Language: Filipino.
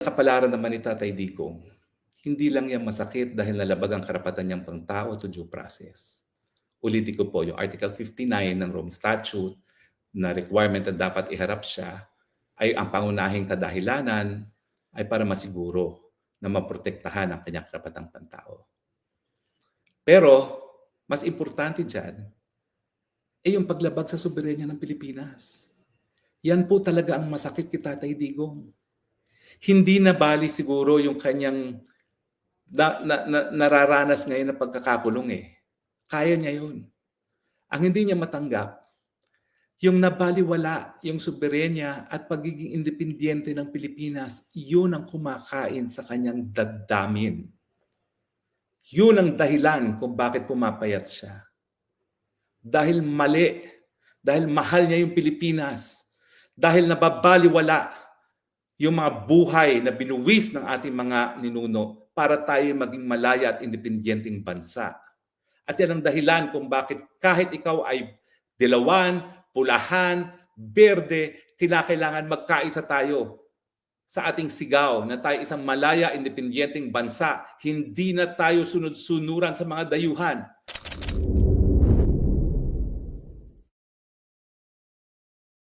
Kapalaran naman ni Tatay Digong, hindi lang yan masakit dahil nalabag ang karapatan niyang pangtao to due process. Ulitin ko po, yung Article 59 ng Rome Statute na requirement na dapat iharap siya ay ang pangunahing kadahilanan ay para masiguro na maprotektahan ang kanyang karapatang pantao. Pero, mas importante dyan, ay yung paglabag sa soberenya ng Pilipinas. Yan po talaga ang masakit kay Tatay Digong. Hindi na bali siguro yung kanyang nararanas ngayon na pagkakakulong eh. Kaya niya yun. Ang hindi niya matanggap, yung nabaliwala yung soberenya at pagiging independyente ng Pilipinas, yun ang kumakain sa kanyang damdamin. Yun ang dahilan kung bakit pumapayat siya. Dahil mali, dahil mahal niya yung Pilipinas, dahil nababaliwala yung mga buhay na binuwis ng ating mga ninuno para tayo maging malaya at independyenteng bansa. At yan ang dahilan kung bakit kahit ikaw ay dilawan, pulahan, berde, kinakailangan magkaisa tayo sa ating sigaw na tayo isang malaya, independyenteng bansa. Hindi na tayo sunod-sunuran sa mga dayuhan.